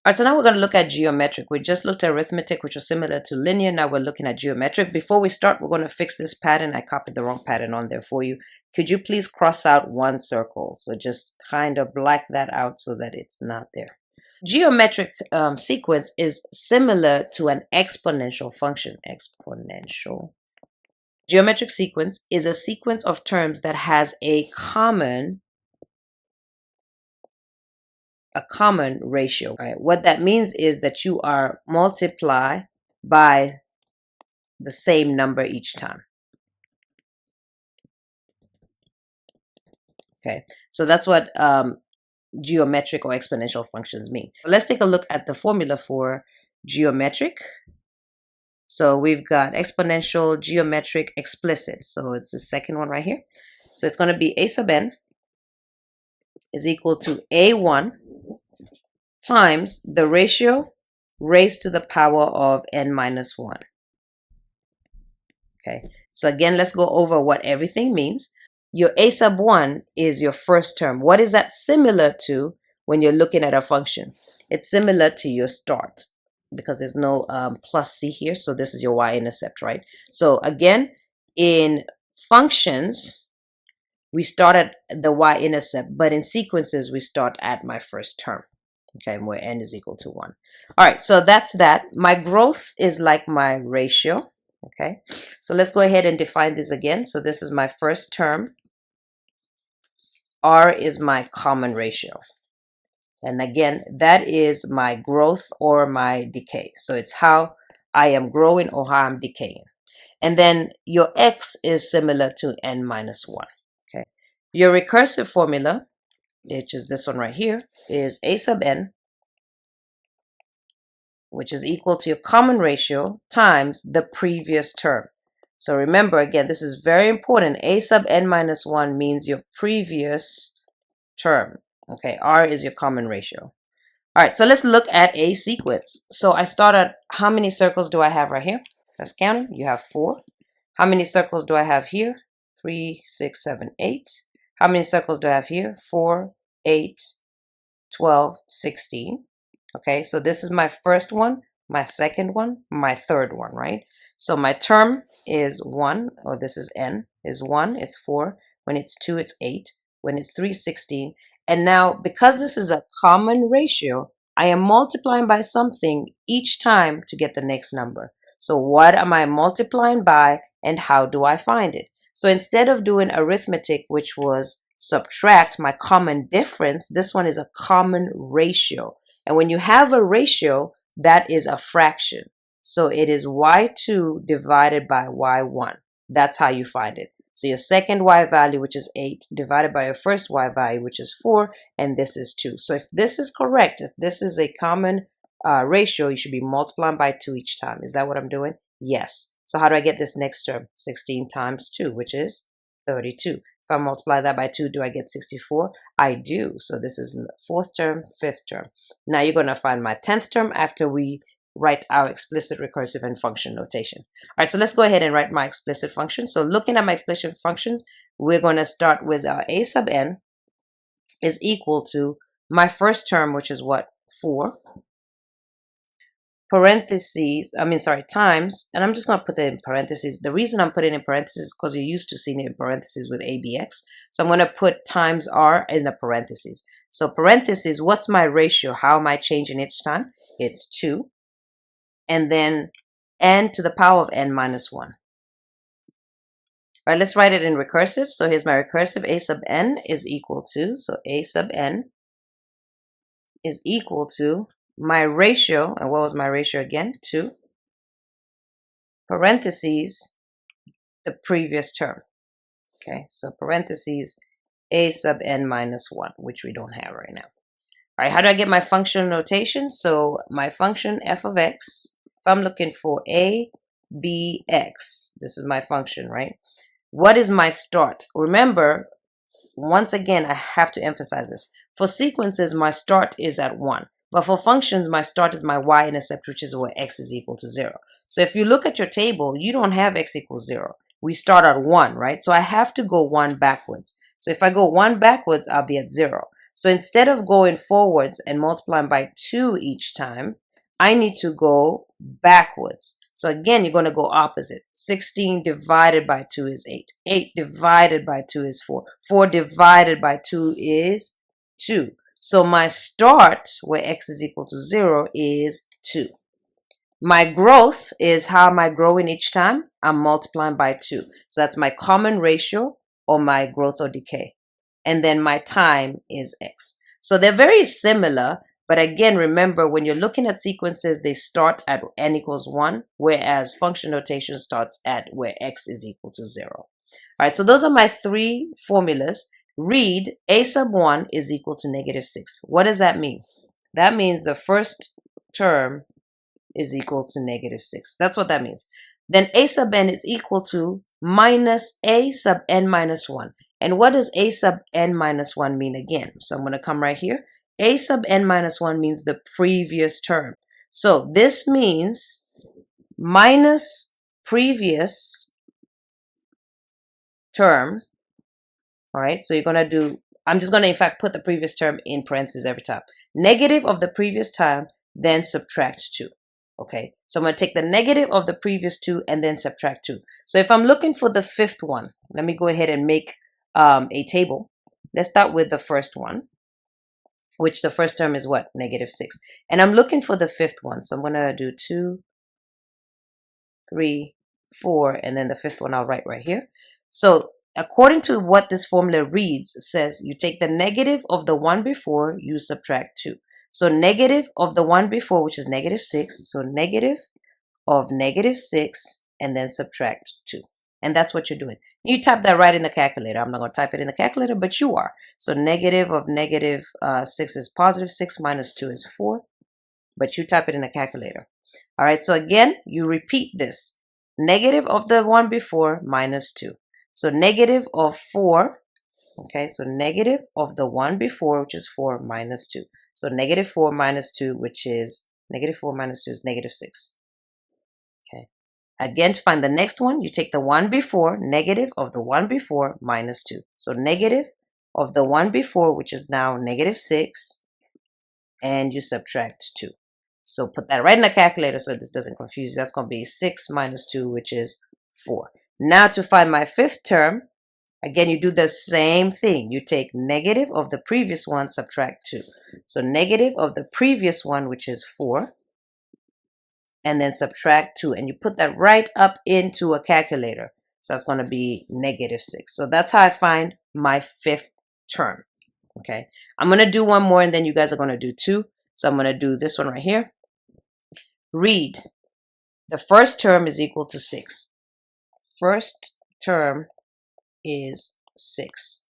All right, so now we're going to look at geometric. We just looked at arithmetic, which was similar to linear. Now we're looking at geometric. Before we start, we're going to fix this pattern. I copied the wrong pattern on there for you. Could you please cross out one circle? So just kind of black that out so that it's not there. Geometric sequence is similar to an exponential function. Exponential. Geometric sequence is a sequence of terms that has a common ratio. Right? What that means is that you are multiply by the same number each time. Okay, so that's what geometric or exponential functions mean. Let's take a look at the formula for geometric. So we've got exponential, geometric, explicit. So it's the second one right here. So it's going to be a sub n is equal to a1 times the ratio raised to the power of n minus 1. Okay, so again, let's go over what everything means. Your a sub 1 is your first term. What is that similar to when you're looking at a function? It's similar to your start because there's no plus c here. So this is your y-intercept, right? So again, in functions, we start at the y-intercept, but in sequences, we start at my first term, okay, where n is equal to 1. All right, so that's that. My growth is like my ratio, okay? So let's go ahead and define this again. So this is my first term. R is my common ratio. And again, that is my growth or my decay. So it's how I am growing or how I'm decaying. And then your x is similar to n minus 1. Okay. Your recursive formula, which is this one right here, is a sub n, which is equal to your common ratio times the previous term. So remember, again, this is very important. A sub n minus 1 means your previous term. Okay, R is your common ratio. All right, so let's look at a sequence. So I start at, how many circles do I have right here? Let's count them. You have 4. How many circles do I have here? 3, 6, 7, 8. How many circles do I have here? 4, 8, 12, 16. Okay, so this is my first one, my second one, my third one, right? So my term is 1, or this is n, is 1, it's 4. When it's 2, it's 8. When it's 3, 16. And now, because this is a common ratio, I am multiplying by something each time to get the next number. So what am I multiplying by, and how do I find it? So instead of doing arithmetic, which was subtract my common difference, this one is a common ratio. And when you have a ratio, that is a fraction. So it is y2 divided by y1. That's how you find it. So your second y value, which is 8, divided by your first y value, which is 4, and this is 2. So if this is correct, if this is a common ratio, you should be multiplying by 2 each time. Is that what I'm doing? Yes. So how do I get this next term? 16 times 2, which is 32. If I multiply that by 2, do I get 64? I do. So this is the 4th term, 5th term. Now you're going to find my 10th term after we write our explicit, recursive, and function notation. All right, so let's go ahead and write my explicit function. So looking at my explicit functions, we're going to start with a sub n is equal to my first term, which is what? 4. Parentheses, times, and I'm just going to put that in parentheses. The reason I'm putting it in parentheses is because you're used to seeing it in parentheses with ABX. So I'm going to put times R in the parentheses. So parentheses, what's my ratio? How am I changing each time? It's 2. And then n to the power of n minus 1. All right, let's write it in recursive. So here's my recursive. A sub n is equal to, so a sub n is equal to my ratio, and what was my ratio again? 2, parentheses, the previous term. Okay, so parentheses, a sub n minus 1, which we don't have right now. All right, how do I get my function notation? So my function f of x, if I'm looking for a, b, x, this is my function, right? What is my start? Remember, once again, I have to emphasize this. For sequences, my start is at 1. But for functions, my start is my y-intercept, which is where x is equal to 0. So if you look at your table, you don't have x equals 0. We start at 1, right? So I have to go 1 backwards. So if I go 1 backwards, I'll be at 0. So instead of going forwards and multiplying by 2 each time, I need to go backwards. So again, you're going to go opposite. 16 divided by 2 is 8. 8 divided by 2 is 4. 4 divided by 2 is 2. So my start, where x is equal to 0, is 2. My growth is how am I growing each time? I'm multiplying by 2. So that's my common ratio, or my growth or decay. And then my time is x. So they're very similar. But again, remember, when you're looking at sequences, they start at n equals 1, whereas function notation starts at where x is equal to 0. All right, so those are my 3 formulas. Read a sub 1 is equal to negative 6. What does that mean? That means the first term is equal to negative 6. That's what that means. Then a sub n is equal to minus a sub n minus 1. And what does a sub n minus 1 mean again? So I'm going to come right here. A sub n minus 1 means the previous term. So this means minus previous term. All right, so you're going to do, I'm just going to, in fact, put the previous term in parentheses every time. Negative of the previous term, then subtract 2. Okay, so I'm going to take the negative of the previous 2 and then subtract 2. So if I'm looking for the fifth one, let me go ahead and make a table. Let's start with the first one, which the first term is what? Negative 6. And I'm looking for the fifth one. So I'm going to do 2, 3, 4, and then the fifth one I'll write right here. So according to what this formula reads, it says you take the negative of the one before, you subtract 2. So negative of the one before, which is negative 6. So negative of negative 6 and then subtract 2. And that's what you're doing. You type that right in the calculator. I'm not going to type it in the calculator, but you are. So negative of negative 6 is positive 6 minus 2 is 4. But you type it in the calculator. All right. So again, you repeat this. Negative of the one before minus 2. So negative of 4. Okay. So negative of the one before, which is 4 minus 2. So negative 4 minus 2, which is negative 4 minus 2 is negative 6. Okay. Again, to find the next one, you take the one before, negative of the one before, minus 2. So negative of the one before, which is now negative 6, and you subtract 2. So put that right in the calculator so this doesn't confuse you. That's going to be 6 minus 2, which is 4. Now to find my fifth term, again, you do the same thing. You take negative of the previous one, subtract 2. So negative of the previous one, which is 4. And then subtract 2, and you put that right up into a calculator. So it's going to be negative 6. So that's how I find my fifth term. Okay, I'm going to do one more and then you guys are going to do 2. So I'm going to do this one right here. Read the first term is equal to 6. First term is 6.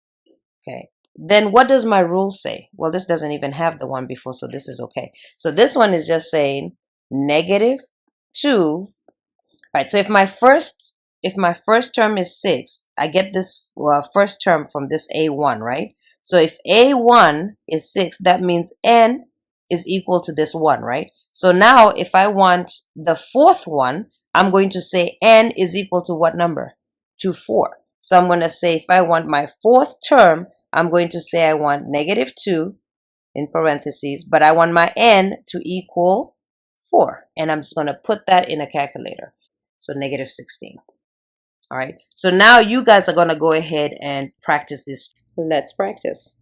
Okay, then what does my rule say? Well, this doesn't even have the one before, so this is okay. So this one is just saying negative 2. All right, so if my first term is 6, I get this first term from this a1, right? So if a1 is 6, that means n is equal to this 1, right? So now if I want the fourth one, I'm going to say n is equal to what number? To 4. So I'm going to say if I want my fourth term, I'm going to say I want negative 2 in parentheses, but I want my n to equal 4. And I'm just going to put that in a calculator. So negative 16. All right. So now you guys are going to go ahead and practice this. Let's practice.